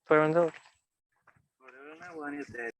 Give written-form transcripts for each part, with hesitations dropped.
Fernando, Whatever one is there.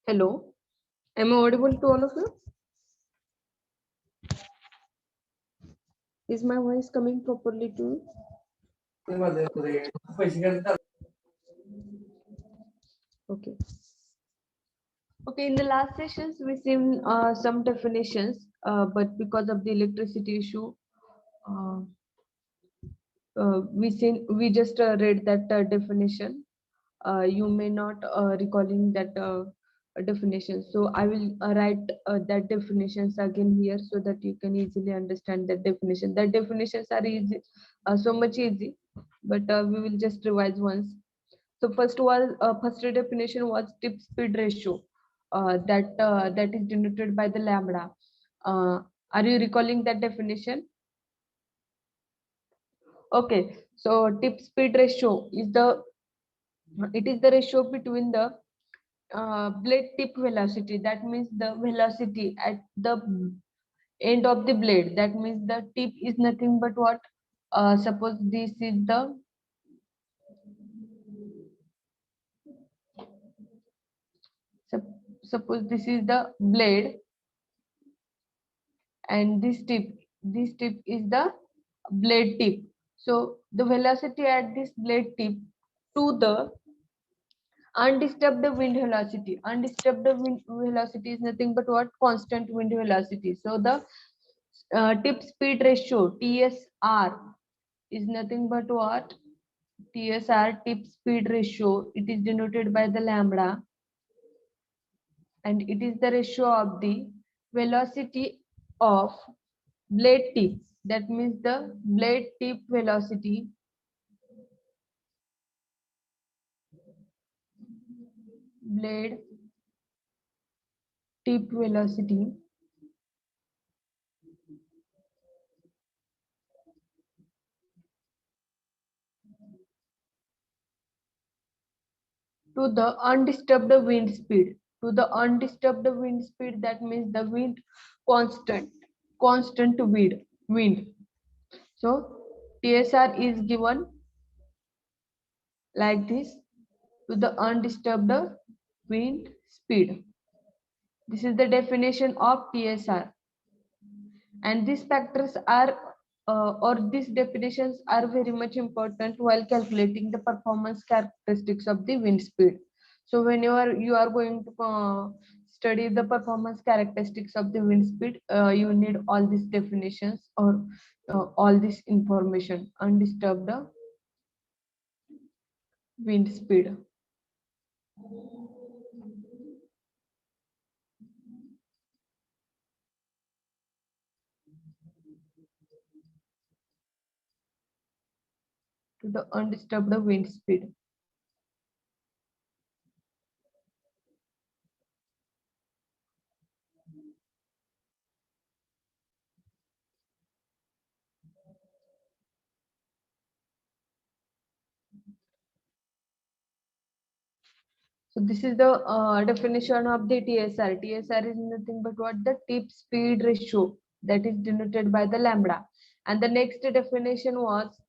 Hello, am I audible to all of you? Is my voice coming properly to you? Okay. Okay, in the last sessions, we've seen some definitions, but because of the electricity issue, uh, we just read that definition. You may not recalling that definition. So I will write that definitions again here so that you can easily understand that definition. That definitions are easy, so much easy, but we will just revise once. So first definition was tip speed ratio, that is denoted by the lambda. Are you recalling that definition? Okay, so tip speed ratio is the ratio between the blade tip velocity. That means the velocity at the end of the blade. That means the tip is nothing but what? Suppose this is the suppose this is the blade, and this tip is the blade tip. So the velocity at this blade tip to the undisturbed wind velocity. Undisturbed wind velocity is nothing but what? Constant wind velocity. So the tip speed ratio TSR is nothing but what? TSR, tip speed ratio. It is denoted by the lambda, and it is the ratio of the velocity of blade tip. That means the blade tip velocity blade tip velocity to the undisturbed wind speed. To the undisturbed wind speed, that means the wind constant wind. So TSR is given like this: to the undisturbed wind speed. This is the definition of TSR, and these factors are or these definitions are very much important while calculating the performance characteristics of the wind speed. So whenever you are going to study the performance characteristics of the wind speed, you need all these definitions or all this information. Undisturbed wind speed. To the undisturbed wind speed. So this is the definition of the TSR. TSR is nothing but what? The tip speed ratio, that is denoted by the lambda. And the next definition was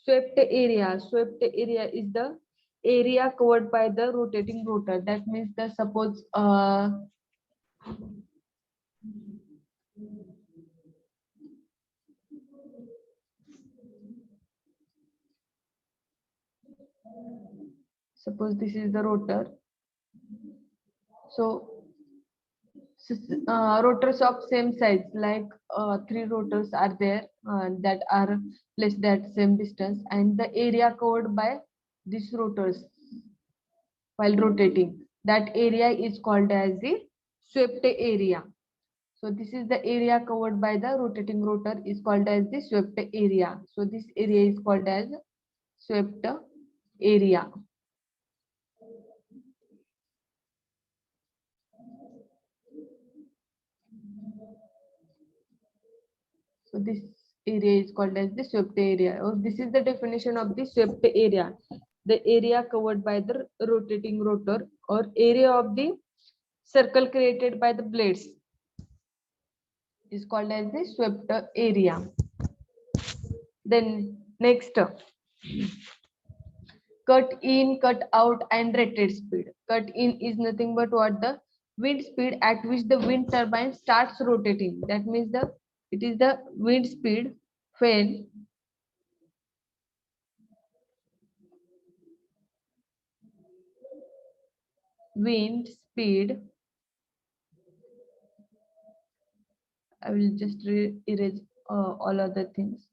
swept area. Swept area is the area covered by the rotating rotor. That means the suppose this is the rotor. So rotors of same size, like three rotors are there that are placed at same distance, and the area covered by these rotors while rotating, that area is called as the swept area. So this is the area covered by the rotating rotor is called as the swept area. So this area is called as swept area. So this area is called as the swept area. Or this is the definition of the swept area: the area covered by the rotating rotor or area of the circle created by the blades is called as the swept area. Then next, cut in, cut out, and rated speed. Cut in is nothing but what? The wind speed at which the wind turbine starts rotating. That means it is the wind speed when wind speed. I will just erase all other things.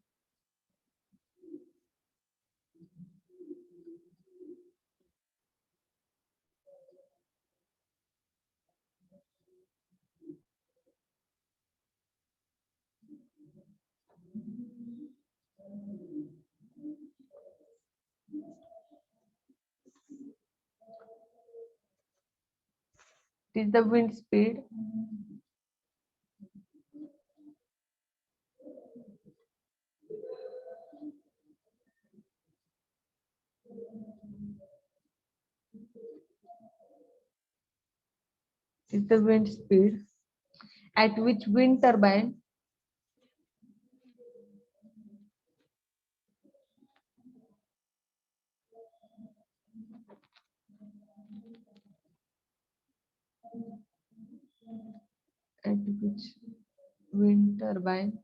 It is the wind speed is the wind speed at which wind turbine at which wind turbine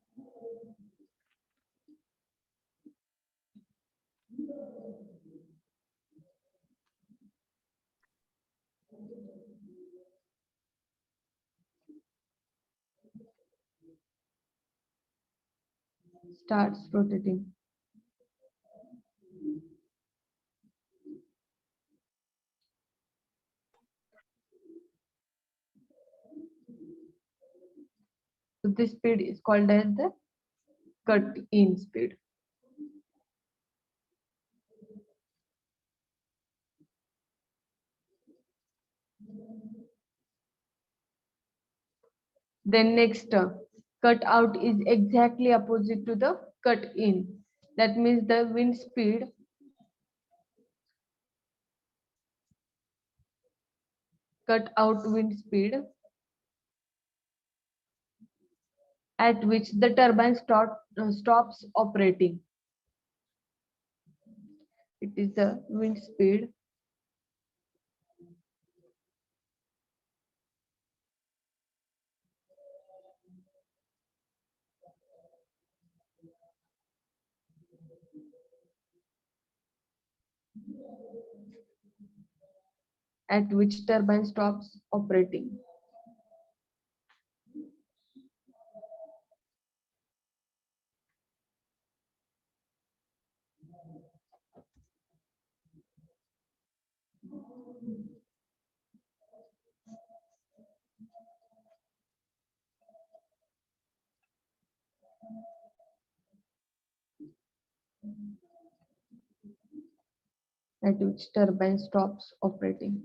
starts rotating. So this speed is called as the cut in speed. Then next, cut out is exactly opposite to the cut in. That means the wind speed cut out wind speed at which the turbine stops operating. It is the wind speed at which turbine stops operating. At which turbine stops operating.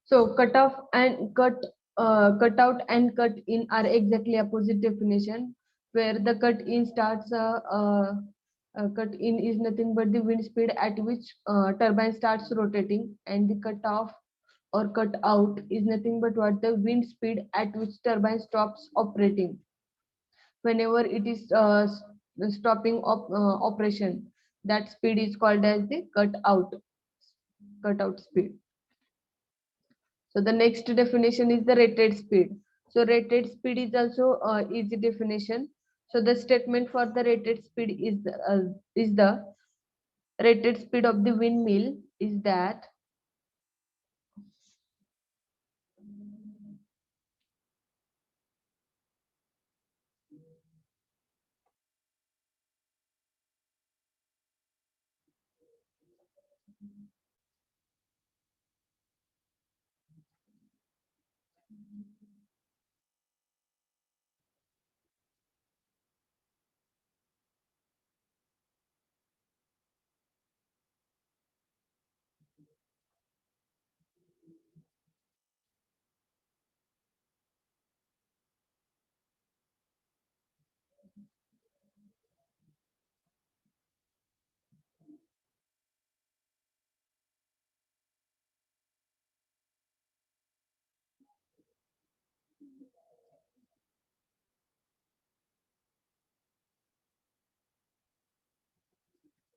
So cut out and cut in are exactly opposite definition, where the cut in cut in is nothing but the wind speed at which turbine starts rotating, and the cut off or cut out is nothing but what the wind speed at which turbine stops operating. Whenever it is stopping operation, that speed is called as the cut out speed. So the next definition is the rated speed. So rated speed is also easy definition. So the statement for the rated speed is the rated speed of the windmill is that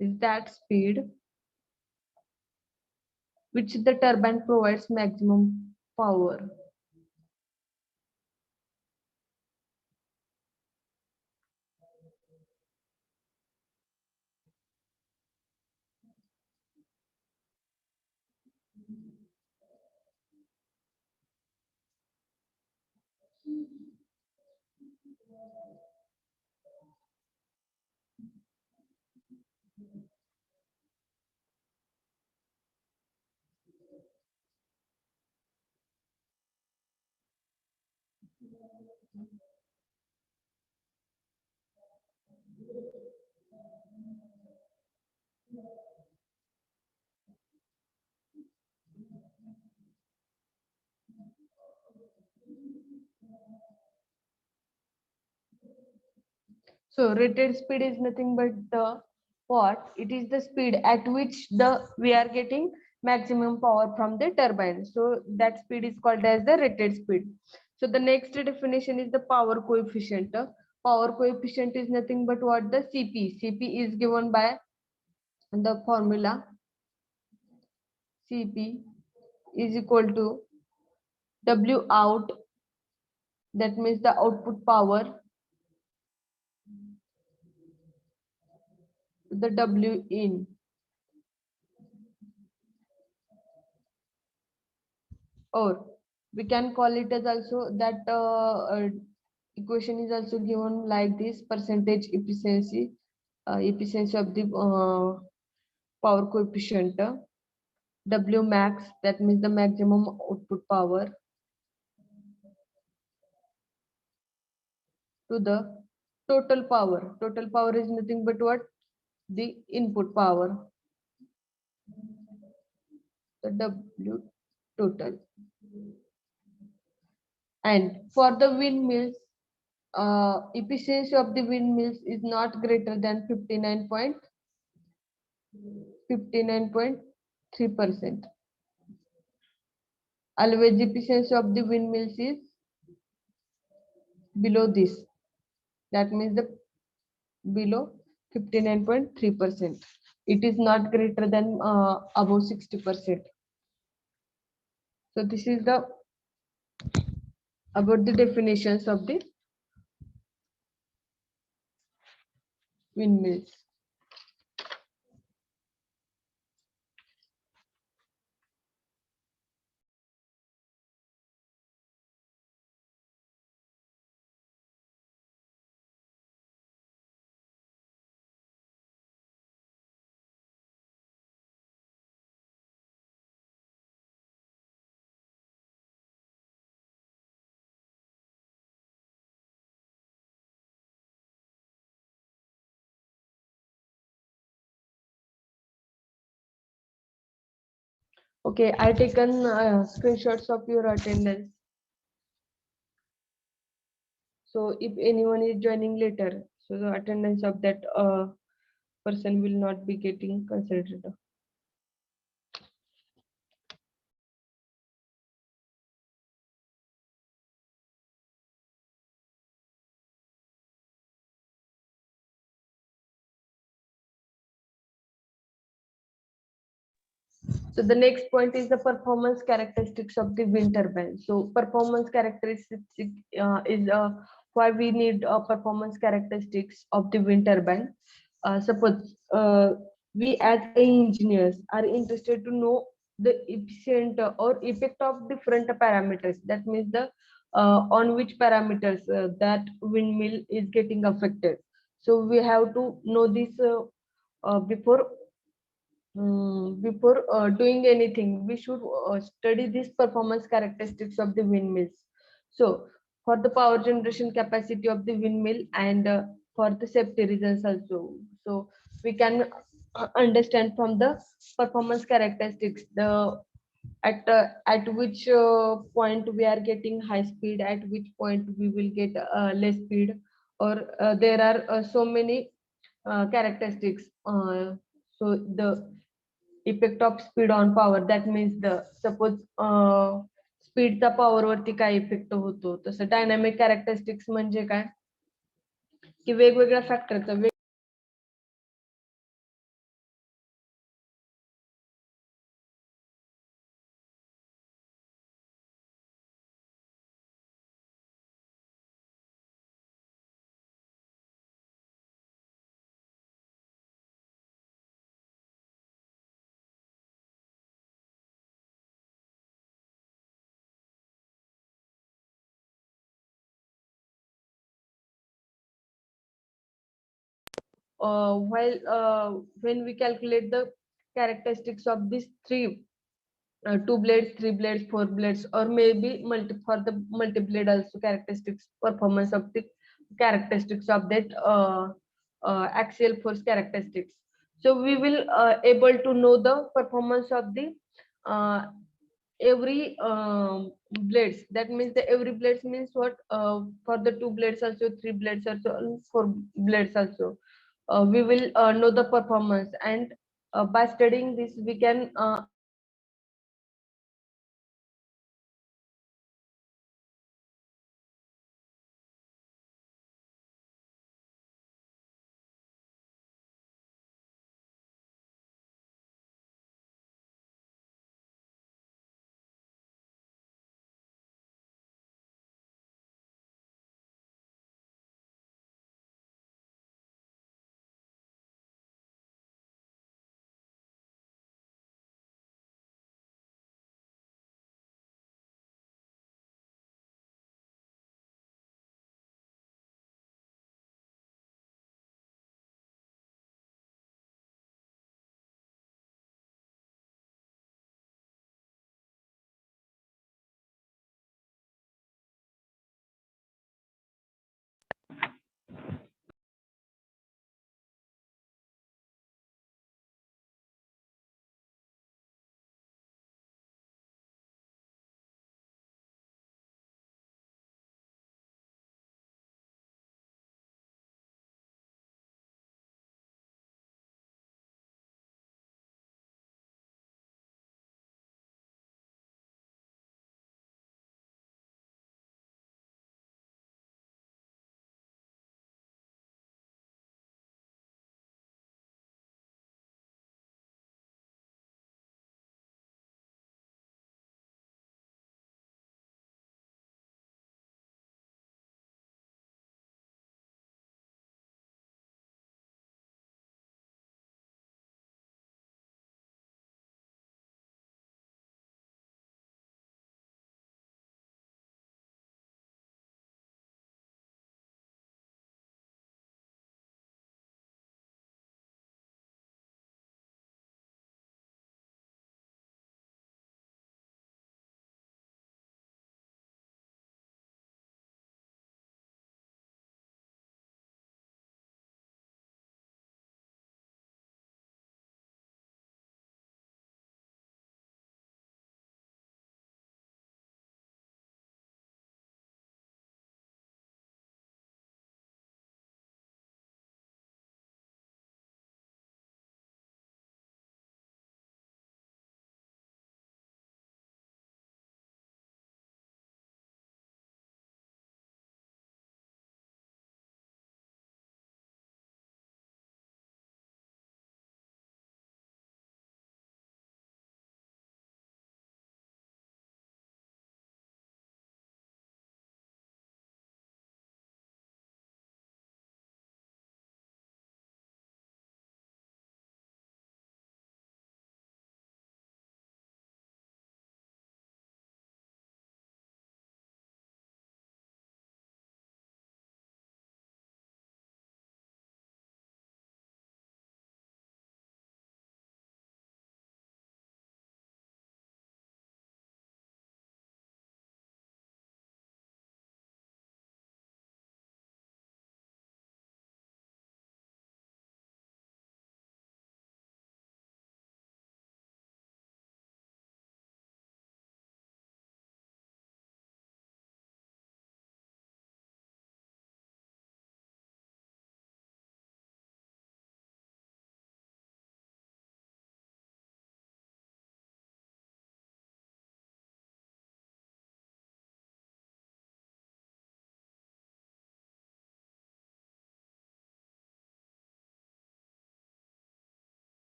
is that speed which the turbine provides maximum power. So rated speed is nothing but the what? It is the speed at which we are getting maximum power from the turbine. So that speed is called as the rated speed. So the next definition is the power coefficient. Power coefficient is nothing but what? The CP. CP is given by the formula CP is equal to W out, that means the output power, the W in. Or we can call it as also that equation is also given like this: percentage efficiency of the power coefficient, W max, that means the maximum output power, to the total power. Total power is nothing but what? The input power, the W total. And for the windmills, efficiency of the windmills is not greater than 59.3%. Always efficiency of the windmills is below this. That means the below 59.3%. It is not greater than above 60%. So this is the about the definitions of the windmills. Okay, I taken screenshots of your attendance. So if anyone is joining later, so the attendance of that person will not be getting considered. So the next point is the performance characteristics of the wind turbine. So performance characteristics is why we need performance characteristics of the wind turbine. Suppose we as engineers are interested to know the efficient or effect of different parameters. That means the on which parameters that windmill is getting affected. So we have to know this before doing anything. We should study these performance characteristics of the windmills. So for the power generation capacity of the windmill and for the safety reasons also. So we can understand from the performance characteristics the at which point we are getting high speed, at which point we will get less speed, or there are so many characteristics. So the effect of speed on power, that means the suppose स्पीडचा power वरती काय effect होतो, तसं dynamic characteristics म्हणजे काय की वेगवेगळ्या फॅक्टरचा when we calculate the characteristics of these three, 2 blades, 3 blades, 4 blades, or maybe for the multi-blade also characteristics, performance of the characteristics of that axial force characteristics. So we will able to know the performance of the uh, every blades. That means the every blades means what, for the 2 blades also, 3 blades also, and 4 blades also. We will know the performance, and by studying this we can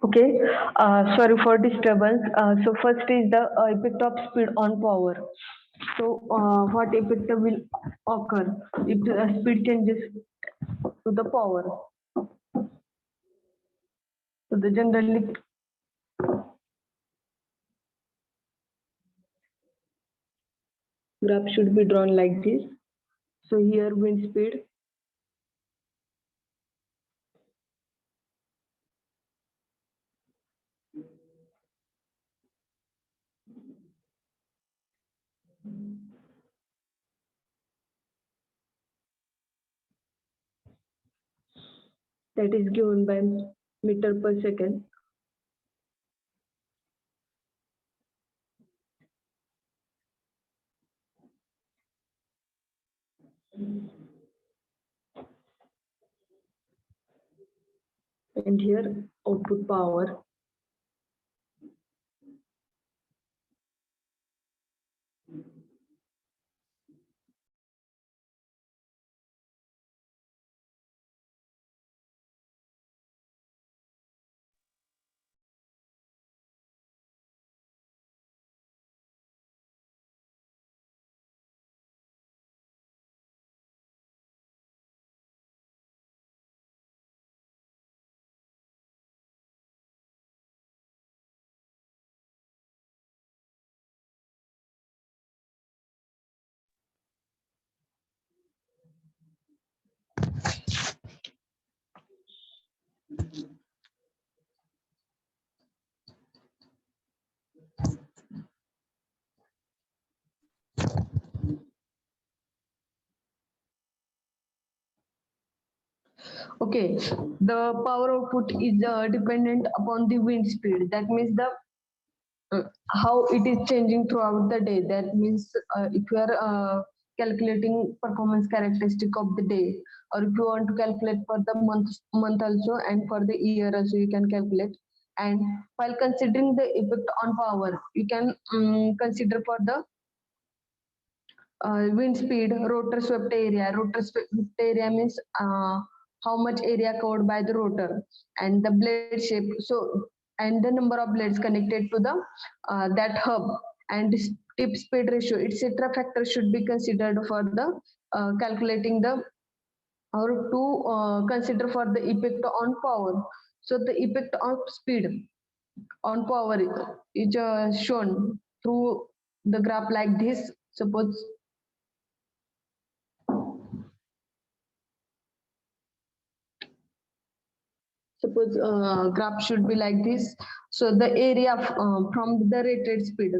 okay. Sorry for disturbance. So first is the effect of speed on power. So what effect will occur if the speed changes to the power? So the generally graph should be drawn like this. So here wind speed. That is given by meter per second. And here output power. Okay, the power output is dependent upon the wind speed. That means the how it is changing throughout the day. That means if you are calculating performance characteristic of the day, or if you want to calculate for the month also and for the year also, you can calculate. And while considering the effect on power, you can consider for the wind speed, rotor swept area. Rotor swept area means how much area covered by the rotor, and the blade shape. So, and the number of blades connected to the that hub, and this tip speed ratio, etc. factors should be considered for the calculating the, or to consider for the effect on power. So the effect of speed on power is shown through the graph like this. Suppose graph should be like this. So the area from the rated speed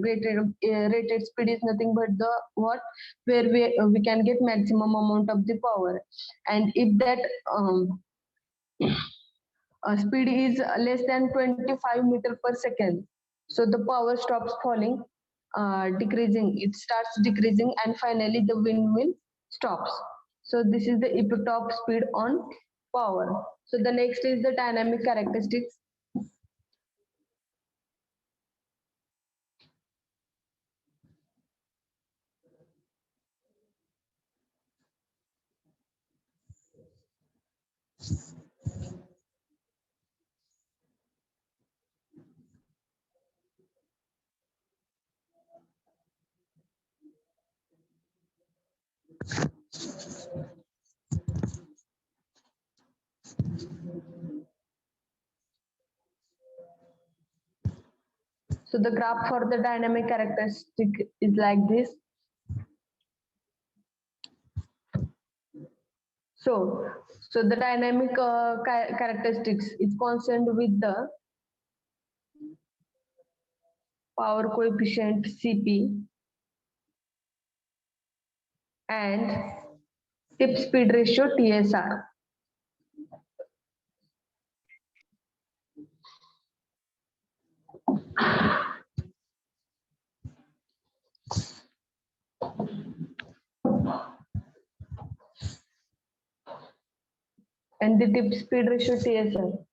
is nothing but the what, where we can get maximum amount of the power. And if that speed is less than 25 meter per second, so the power stops falling, decreasing. It starts decreasing, and finally the wind will stops. So this is the effect of speed on power. So the next is the dynamic characteristics. So the graph for the dynamic characteristic is like this. So, so the dynamic characteristics is constant with the power coefficient Cp and tip speed ratio TSR. And the tip speed ratio TSR.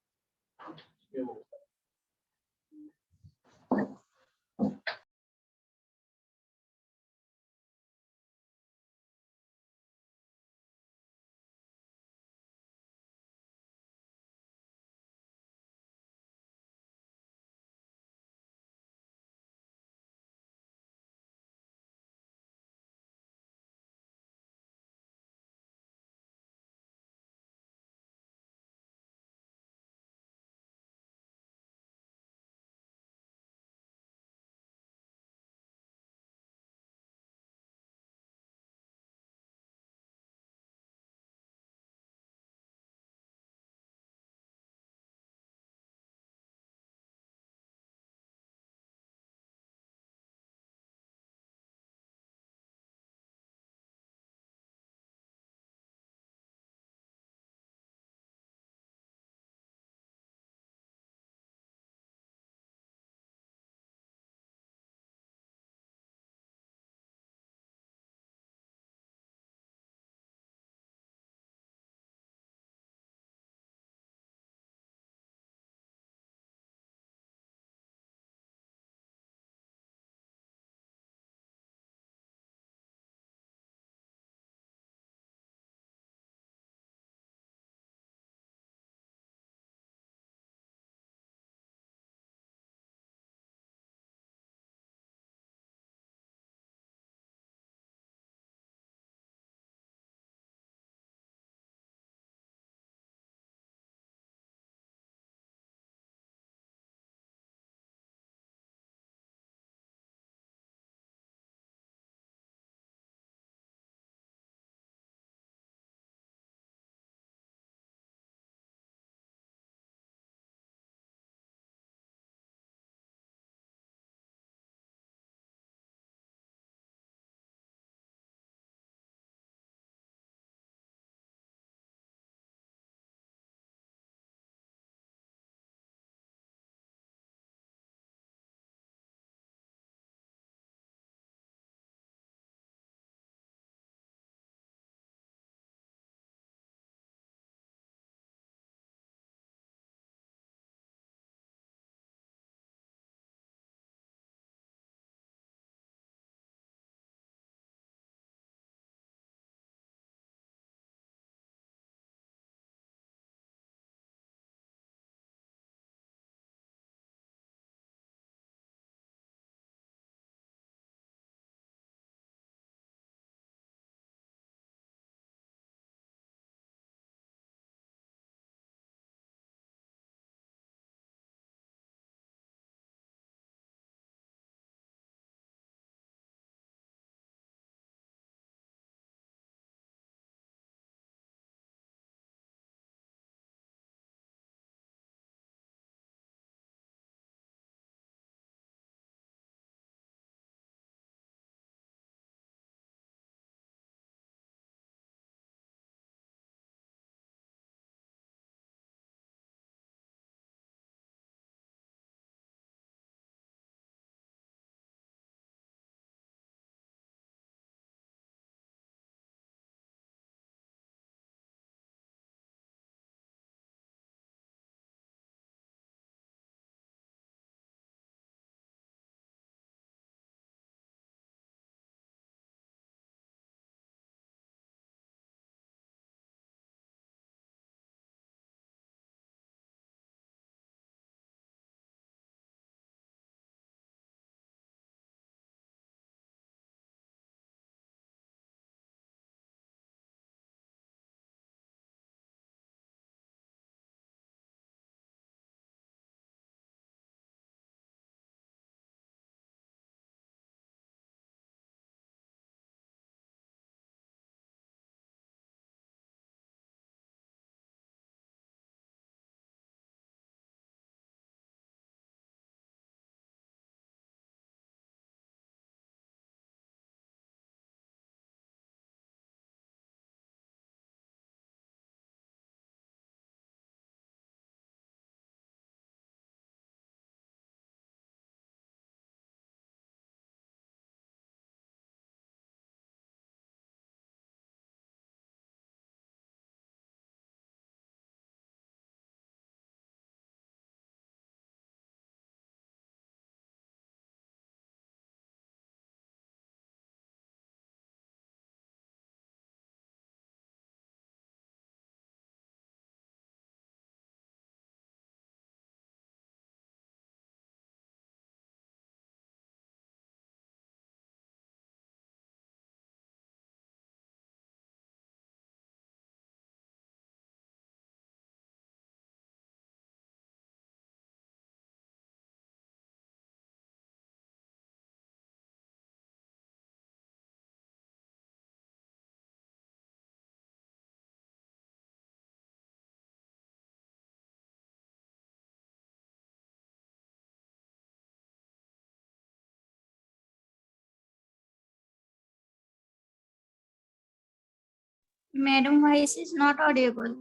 Madam, voice is not audible.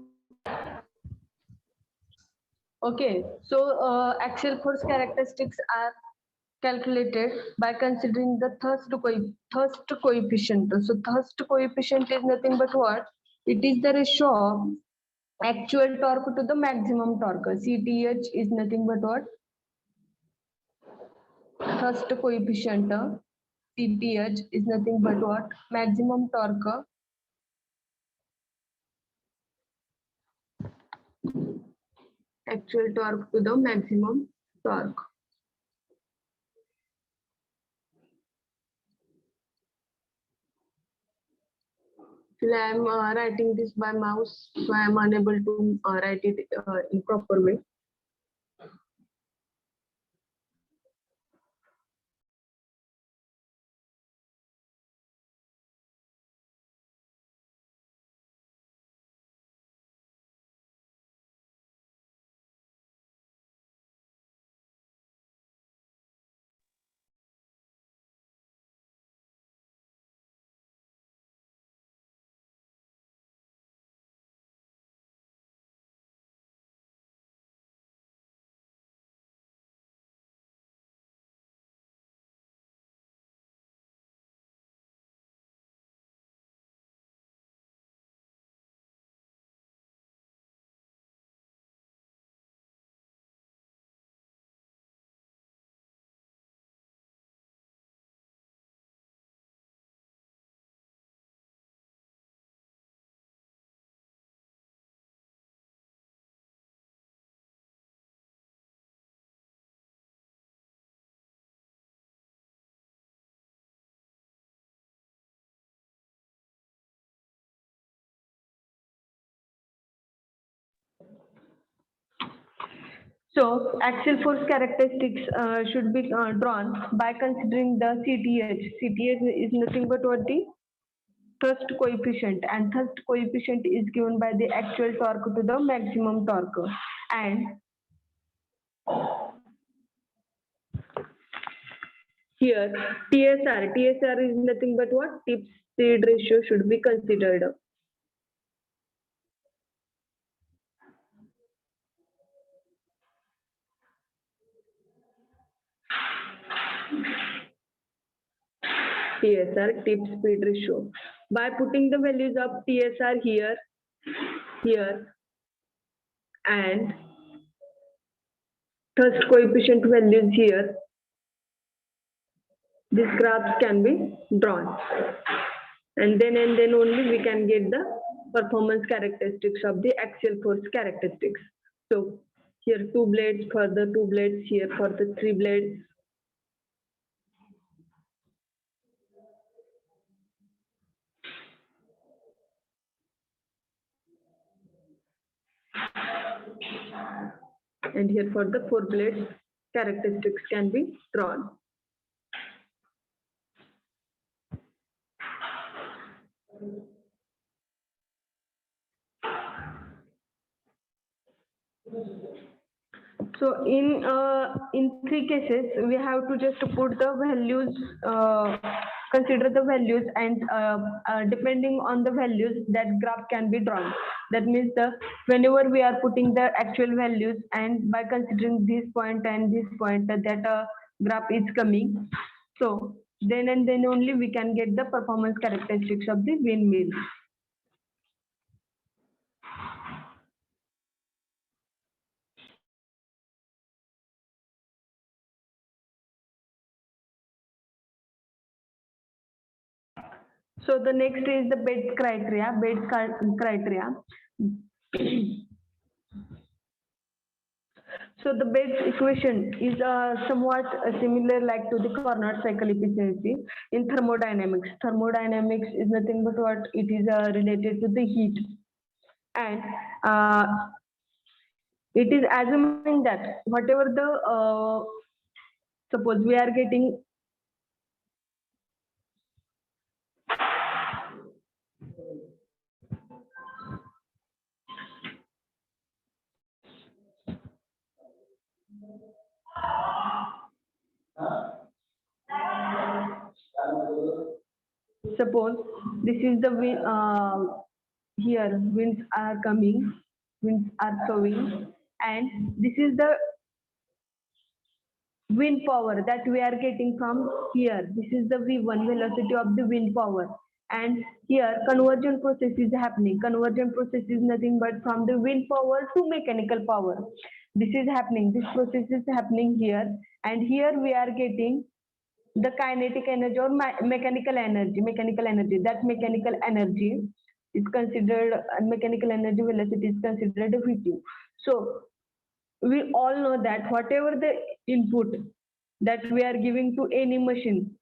Okay, so axial force characteristics are calculated by considering the thrust coefficient. So thrust coefficient is nothing but what? It is the ratio of actual torque to the maximum torque. CTH is nothing but what? Thrust coefficient. CTH is nothing but what? Maximum torque actual torque to the maximum torque. Actually, I am writing this by mouse, so I am unable to write it in proper way. So axial force characteristics should be drawn by considering the CTH. CTH is nothing but what? The thrust coefficient, and thrust coefficient is given by the actual torque to the maximum torque. And here TSR is nothing but what? Tip speed ratio should be considered. TSR, tip speed ratio. By putting the values of TSR here, and thrust coefficient values here, these graphs can be drawn. And then only we can get the performance characteristics of the axial force characteristics. So here 2 blades, further 2 blades, here for the 3 blades. And here for the 4 blades, characteristics can be drawn. So in 3 cases, we have to just put the values, consider the values, and depending on the values, that graph can be drawn. That means whenever we are putting the actual values, and by considering this point and this point, that graph is coming. So then only we can get the performance characteristics of the windmill. So the next is the Bates criteria. So the Bates equation is somewhat similar like to the Carnot cycle efficiency in thermodynamics. Thermodynamics is nothing but what? It is related to the heat, and it is assuming that whatever the suppose we are getting suppose this is the here winds are coming, winds are flowing, and this is the wind power that we are getting from here. This is the V1 velocity of the wind power. And here conversion process is happening. Conversion process is nothing but from the wind power to mechanical power. This is happening. This process is happening here. And here we are getting the kinetic energy or mechanical energy. Mechanical energy. That mechanical energy is considered, mechanical energy velocity is considered V2. So we all know that whatever the input that we are giving to any machine,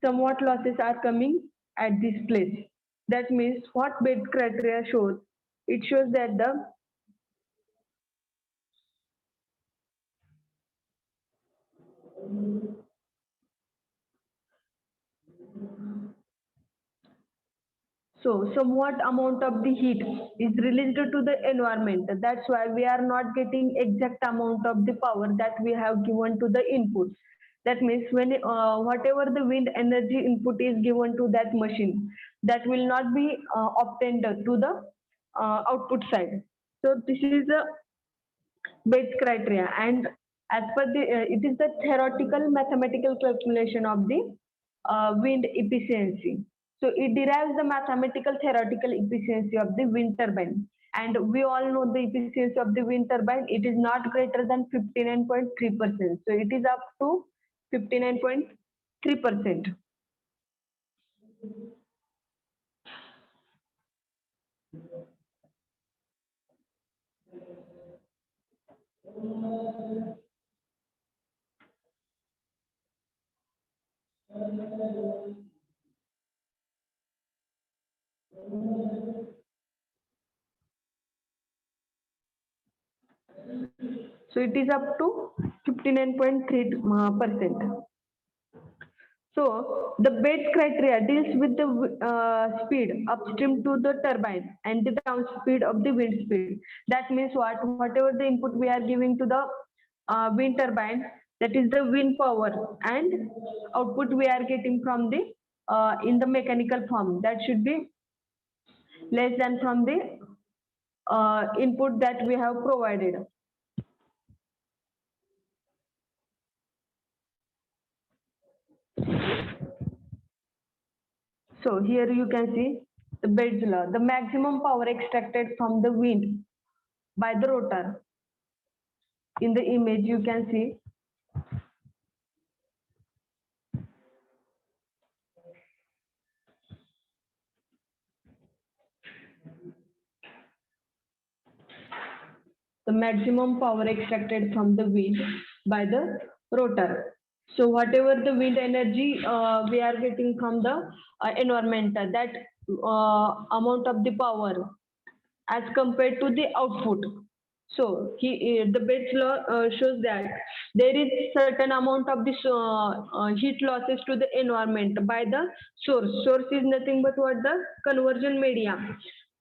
somewhat losses are coming at this place. That means what Bates criteria shows, it shows that the somewhat amount of the heat is released to the environment. That's why we are not getting exact amount of the power that we have given to the input. That means when whatever the wind energy input is given to that machine, that will not be obtained to the output side. So this is the Bates criteria, and as per the it is the theoretical mathematical calculation of the wind efficiency. So it derives the mathematical theoretical efficiency of the wind turbine, and we all know the efficiency of the wind turbine. It is not greater than 59.3%. So it is up to 59.3%. So it is up to 59.3%. So the Bates criteria deals with the speed upstream to the turbine and the down speed of the wind speed. That means what? Whatever the input we are giving to the wind turbine, that is the wind power, and output we are getting from the in the mechanical form, that should be less than from the input that we have provided. So here you can see the Bates law, the maximum power extracted from the wind by the rotor. In the image you can see the maximum power extracted from the wind by the rotor. So whatever the wind energy we are getting from the environment, that amount of the power as compared to the output. So the Bates law shows that there is certain amount of this heat losses to the environment by the source. Source is nothing but what? The conversion media.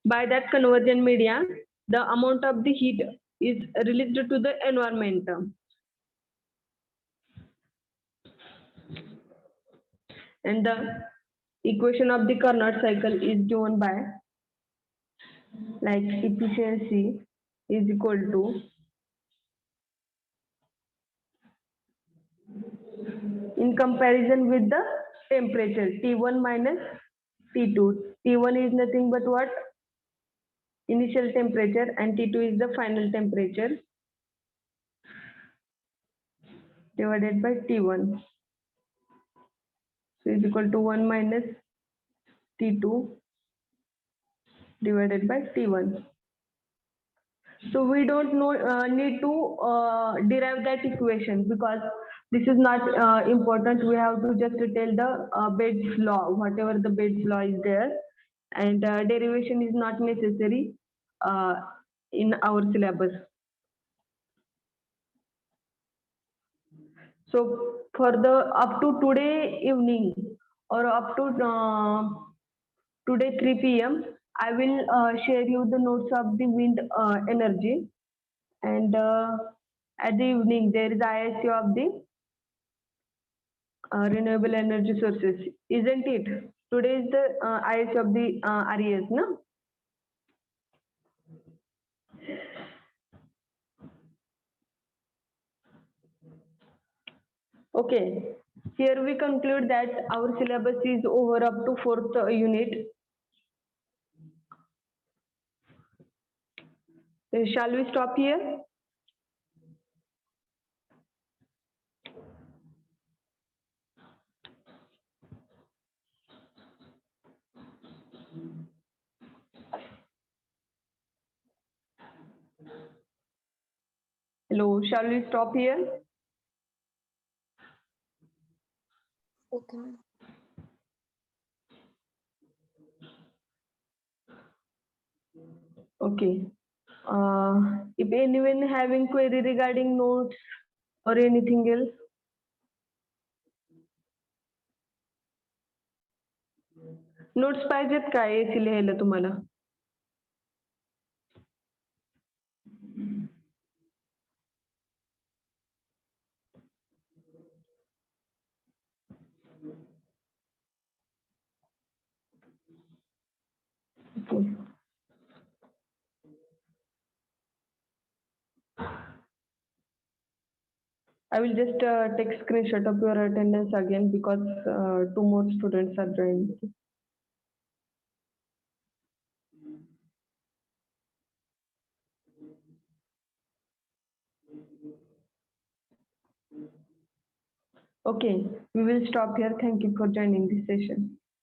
By that conversion media, the amount of the heat is released to the environment. And the equation of the Carnot cycle is given by like efficiency is equal to in comparison with the temperature T1 minus T2. T1 is nothing but what? Initial temperature, and T2 is the final temperature divided by T1. So is equal to 1 minus T2 divided by T1. So we don't know need to derive that equation, because this is not important. We have to just tell the Bates law, whatever the Bates law is there, and derivation is not necessary in our syllabus. So for the up to today evening or up to today 3 p.m. I will share you the notes of the wind energy, and at the evening there is ISU of the renewable energy sources, isn't it? Today is the IS of the RES, no? Okay. Here we conclude that our syllabus is over up to fourth unit. Shall we stop here? Hello, shall we stop here? Okay, ma'am. Okay. If anyone having query regarding notes or anything else, noट्स पाहिजेत का AC लिहायला तुम्हाला? Okay. I will just take screenshot of your attendance again because two more students are joining. Okay, we will stop here. Thank you for joining this session.